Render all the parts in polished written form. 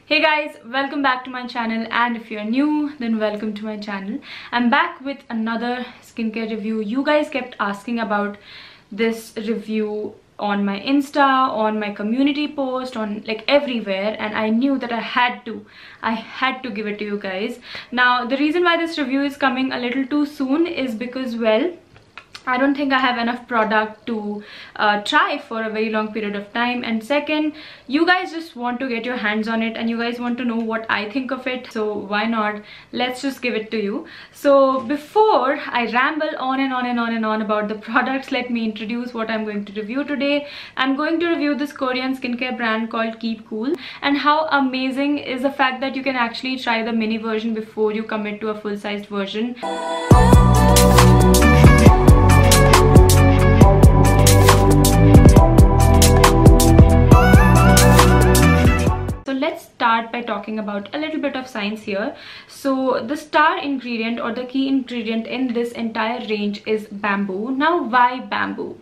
Hey guys, welcome back to my channel, and if you're new then welcome to my channel. I'm back with another skincare review. You guys kept asking about this review on my Insta, on my community post, on like everywhere, and I knew that I had to give it to you guys. Now the reason why this review is coming a little too soon is because, well, I don't think I have enough product to try for a very long period of time, and second, you guys just want to get your hands on it and you guys want to know what I think of it, so why not, let's just give it to you. So before I ramble on and on and on and on about the products, let me introduce what I'm going to review today. I'm going to review this Korean skincare brand called Keep Cool, and how amazing is the fact that you can actually try the mini version before you commit to a full-sized version. Let's start by talking about a little bit of science here. So the star ingredient or the key ingredient in this entire range is bamboo. Now why bamboo?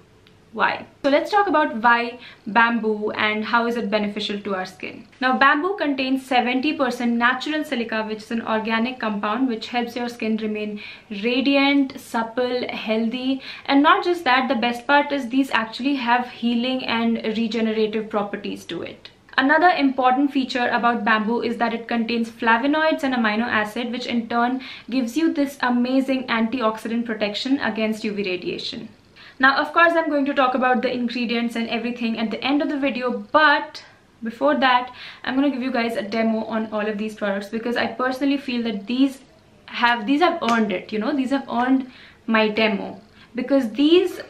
Why? So let's talk about why bamboo and how is it beneficial to our skin. Now bamboo contains 70% natural silica, which is an organic compound which helps your skin remain radiant, supple, healthy, and not just that, the best part is these actually have healing and regenerative properties to it. Another important feature about bamboo is that it contains flavonoids and amino acid, which in turn gives you this amazing antioxidant protection against UV radiation. Now, of course, I'm going to talk about the ingredients and everything at the end of the video, but before that, I'm going to give you guys a demo on all of these products because I personally feel that these have earned it, you know, these have earned my demo because these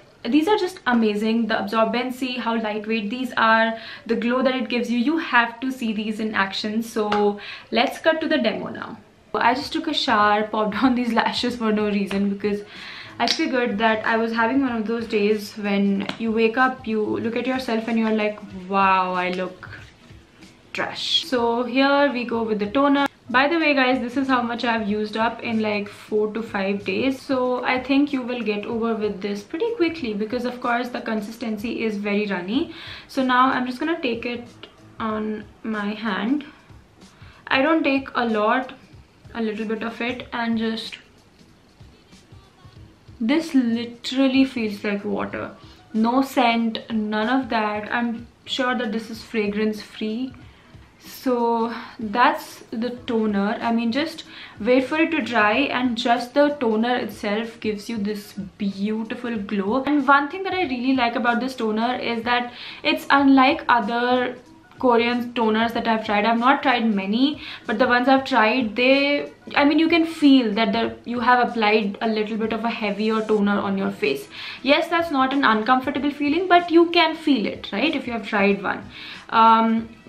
are just amazing. The absorbency, how lightweight these are, the glow that it gives you, you have to see these in action. So let's cut to the demo now. I just took a shower, popped on these lashes for no reason because I figured that I was having one of those days when you wake up, you look at yourself and you're like, wow, I look trash. So here we go with the toner. By the way guys, this is how much I've used up in like 4 to 5 days, so I think you will get over with this pretty quickly because of course the consistency is very runny. So now I'm just gonna take it on my hand. I don't take a lot, a little bit of it, and just, this literally feels like water. No scent, none of that. I'm sure that this is fragrance free. So that's the toner. I mean, just wait for it to dry and just the toner itself gives you this beautiful glow. And one thing that I really like about this toner is that it's unlike other Korean toners that I've tried. I've not tried many, but the ones I've tried, I mean, you can feel that you have applied a little bit of a heavier toner on your face. Yes, that's not an uncomfortable feeling, but you can feel it, right, if you have tried one.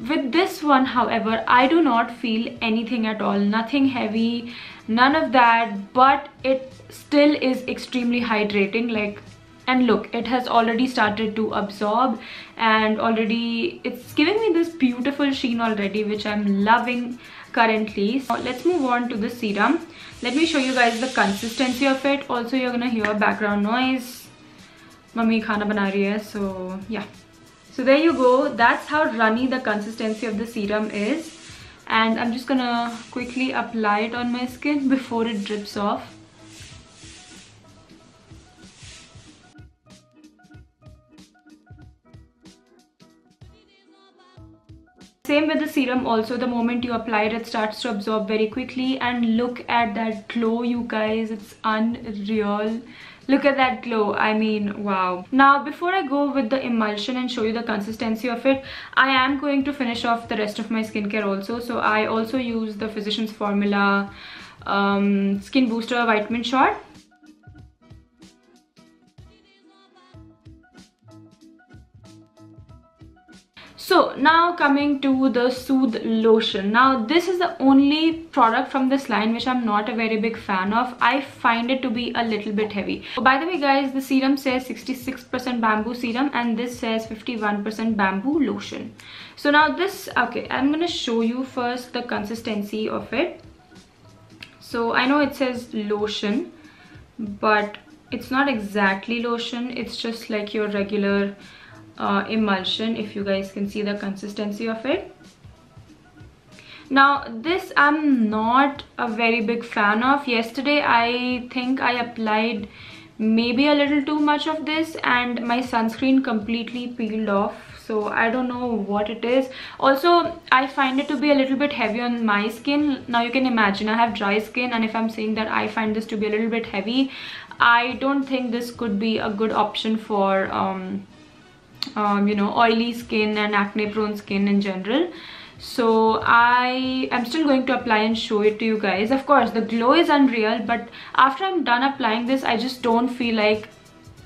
With this one, however, I do not feel anything at all, nothing heavy, none of that, but it still is extremely hydrating. Like, and look, it has already started to absorb and already it's giving me this beautiful sheen already, which I'm loving currently. So let's move on to the serum. Let me show you guys the consistency of it. Also, you're gonna hear background noise. Mummy khana bana rahi hai, so yeah. So there you go, that's how runny the consistency of the serum is. And I'm just gonna quickly apply it on my skin before it drips off. Same with the serum also, the moment you apply it, it starts to absorb very quickly, and look at that glow, you guys, it's unreal. Look at that glow, I mean, wow. Now before I go with the emulsion and show you the consistency of it, I am going to finish off the rest of my skincare also. So I also use the Physicians Formula Skin Booster Vitamin Shot. So now coming to the Sooth Lotion. Now this is the only product from this line which I'm not a very big fan of. I find it to be a little bit heavy. Oh, by the way guys, the serum says 66% bamboo serum and this says 51% bamboo lotion. So now this, okay, I'm gonna show you first the consistency of it. So I know it says lotion, but it's not exactly lotion, it's just like your regular emulsion, if you guys can see the consistency of it. Now this I'm not a very big fan of. Yesterday I think I applied maybe a little too much of this and my sunscreen completely peeled off. So I don't know what it is. Also, I find it to be a little bit heavy on my skin. Now you can imagine I have dry skin, and if I'm saying that I find this to be a little bit heavy, I don't think this could be a good option for you know, oily skin and acne prone skin in general. So I am still going to apply and show it to you guys. Of course the glow is unreal, but after I'm done applying this, I just don't feel like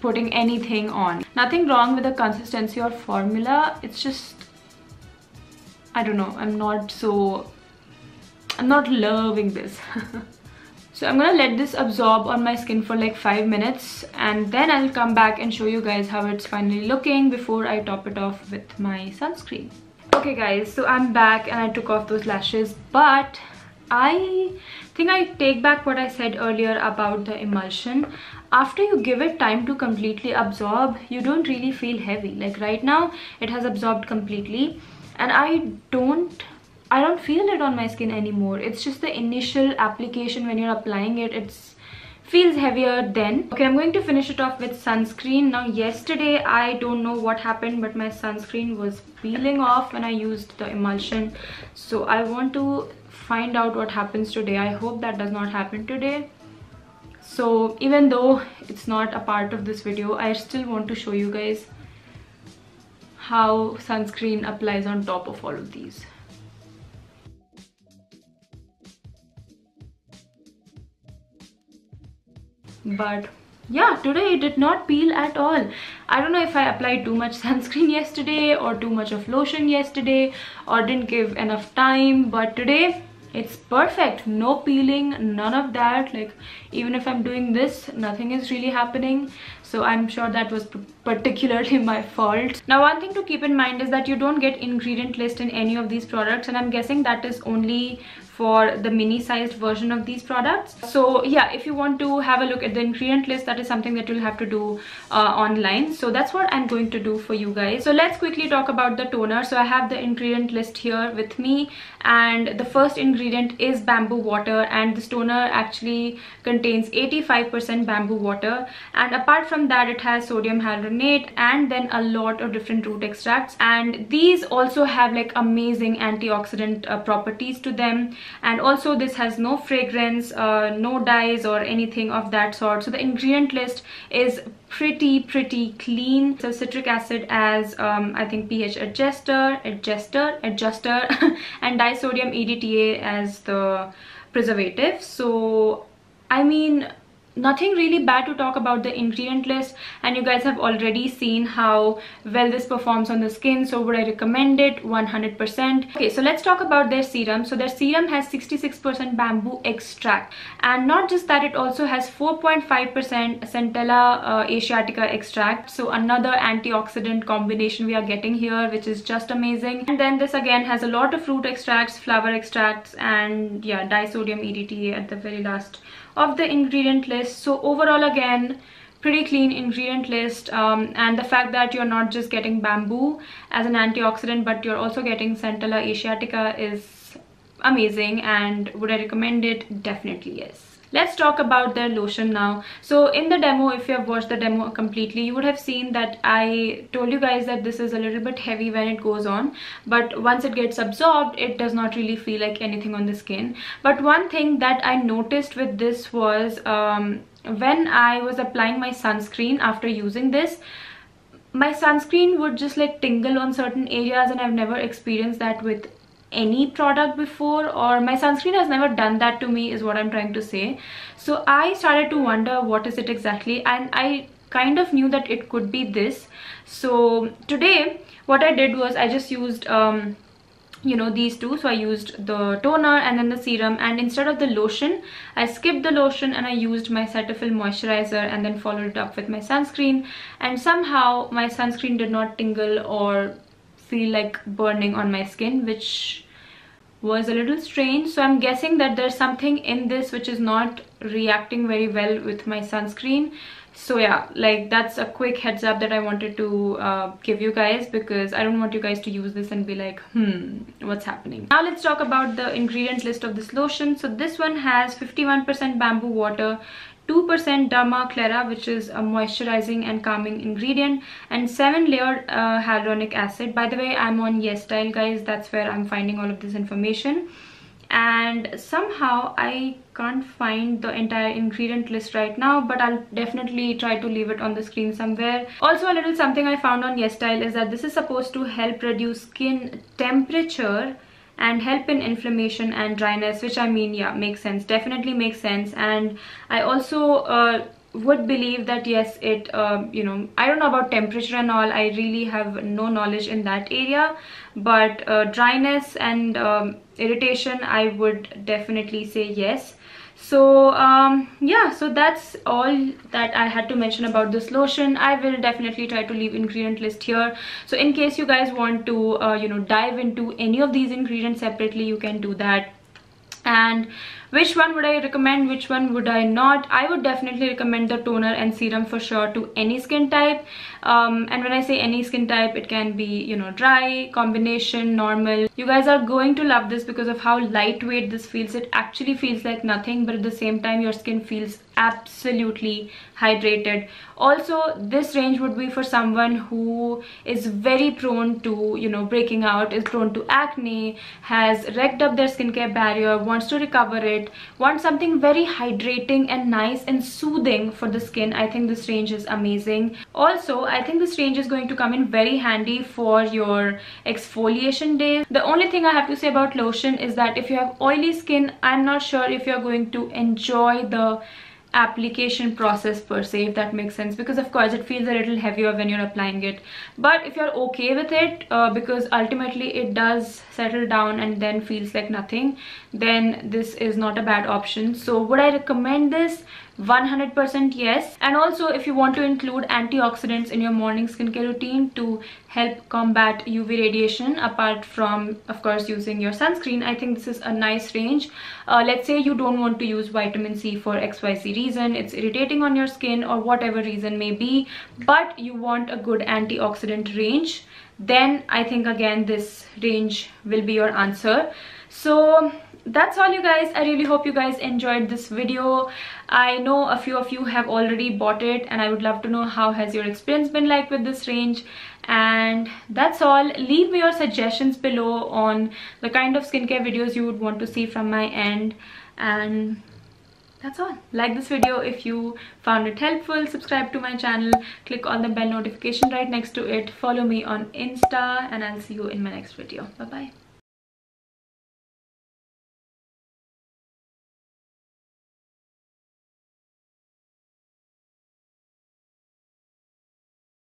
putting anything on. Nothing wrong with the consistency or formula, it's just, I don't know, I'm not loving this. So I'm gonna let this absorb on my skin for like 5 minutes, and then I'll come back and show you guys how it's finally looking before I top it off with my sunscreen. Okay guys, so I'm back and I took off those lashes, but I think I take back what I said earlier about the emulsion. After you give it time to completely absorb, you don't really feel heavy. Like right now it has absorbed completely, and I don't feel it on my skin anymore. It's just the initial application when you're applying it, it's feels heavier then. Okay, I'm going to finish it off with sunscreen. Now yesterday I don't know what happened, but my sunscreen was peeling off when I used the emulsion. So I want to find out what happens today. I hope that does not happen today. So even though it's not a part of this video, I still want to show you guys how sunscreen applies on top of all of these. But yeah, today it did not peel at all. I don't know if I applied too much sunscreen yesterday or too much of lotion yesterday or didn't give enough time, but today it's perfect. No peeling, none of that. Like even if I'm doing this, nothing is really happening. So I'm sure that was particularly my fault. Now one thing to keep in mind is that you don't get ingredient list in any of these products, and I'm guessing that is only for the mini sized version of these products. So yeah, if you want to have a look at the ingredient list, that is something that you'll have to do online. So that's what I'm going to do for you guys. So let's quickly talk about the toner. So I have the ingredient list here with me, and the first ingredient is bamboo water, and this toner actually contains 85% bamboo water, and apart from that it has sodium hyaluronate and then a lot of different root extracts, and these also have like amazing antioxidant properties to them. And also this has no fragrance, no dyes or anything of that sort. So the ingredient list is pretty clean. So citric acid as I think pH adjuster and disodium EDTA as the preservative. So I mean, nothing really bad to talk about the ingredient list, and you guys have already seen how well this performs on the skin. So would I recommend it? 100%. Okay, so let's talk about their serum. So their serum has 66% bamboo extract, and not just that, it also has 4.5% centella asiatica extract. So another antioxidant combination we are getting here, which is just amazing. And then this again has a lot of fruit extracts, flower extracts, and yeah, disodium EDTA at the very last of the ingredient list. So overall, again, pretty clean ingredient list, and the fact that you're not just getting bamboo as an antioxidant, but you're also getting centella asiatica is amazing. And would I recommend it? Definitely yes. Let's talk about their lotion now. So in the demo, if you have watched the demo completely, you would have seen that I told you guys that this is a little bit heavy when it goes on, but once it gets absorbed, it does not really feel like anything on the skin. But one thing that I noticed with this was when I was applying my sunscreen after using this, my sunscreen would just like tingle on certain areas, and I've never experienced that with any product before, or my sunscreen has never done that to me, is what I'm trying to say. So I started to wonder what is it exactly, and I kind of knew that it could be this. So today what I did was I just used you know, these two. So I used the toner and then the serum, and instead of the lotion, I skipped the lotion and I used my Cetaphil moisturizer and then followed it up with my sunscreen, and somehow my sunscreen did not tingle or feel like burning on my skin, which was a little strange. So I'm guessing that there's something in this which is not reacting very well with my sunscreen. So yeah, like that's a quick heads up that I wanted to give you guys, because I don't want you guys to use this and be like, what's happening. Now let's talk about the ingredient list of this lotion. So this one has 51% bamboo water, 2% Derma Clara, which is a moisturizing and calming ingredient, and 7-layered hyaluronic acid. By the way, I'm on YesStyle, guys. That's where I'm finding all of this information. And somehow I can't find the entire ingredient list right now, but I'll definitely try to leave it on the screen somewhere. Also, a little something I found on YesStyle is that this is supposed to help reduce skin temperature and help in inflammation and dryness, which I mean, yeah, makes sense, definitely makes sense. And I also would believe that yes, it you know, I don't know about temperature and all, I really have no knowledge in that area, but dryness and irritation, I would definitely say yes. So yeah, so that's all that I had to mention about this lotion. I will definitely try to leave ingredient list here, so in case you guys want to you know, dive into any of these ingredients separately, you can do that. And which one would I recommend, which one would I not? I would definitely recommend the toner and serum for sure to any skin type. And when I say any skin type, it can be, you know, dry, combination, normal. You guys are going to love this because of how lightweight this feels. It actually feels like nothing, but at the same time your skin feels absolutely hydrated. Also, this range would be for someone who is very prone to, you know, breaking out, is prone to acne, has wrecked up their skincare barrier, wants to recover it, wants something very hydrating and nice and soothing for the skin. I think this range is amazing. Also, I think this range is going to come in very handy for your exfoliation days. The only thing I have to say about lotion is that if you have oily skin, I'm not sure if you're going to enjoy the application process per se, if that makes sense, because of course it feels a little heavier when you're applying it. But if you're okay with it, because ultimately it does settle down and then feels like nothing, then this is not a bad option. So would I recommend this? 100% yes. And also, if you want to include antioxidants in your morning skincare routine to help combat UV radiation, apart from of course using your sunscreen, I think this is a nice range. Let's say you don't want to use vitamin C for XYZ reason, it's irritating on your skin or whatever reason may be, but you want a good antioxidant range, then I think again this range will be your answer. So that's all, you guys. I really hope you guys enjoyed this video. I know a few of you have already bought it, and I would love to know how has your experience been like with this range. And that's all. Leave me your suggestions below on the kind of skincare videos you would want to see from my end. And that's all. Like this video if you found it helpful, subscribe to my channel, click on the bell notification right next to it, follow me on Insta, and I'll see you in my next video. Bye bye.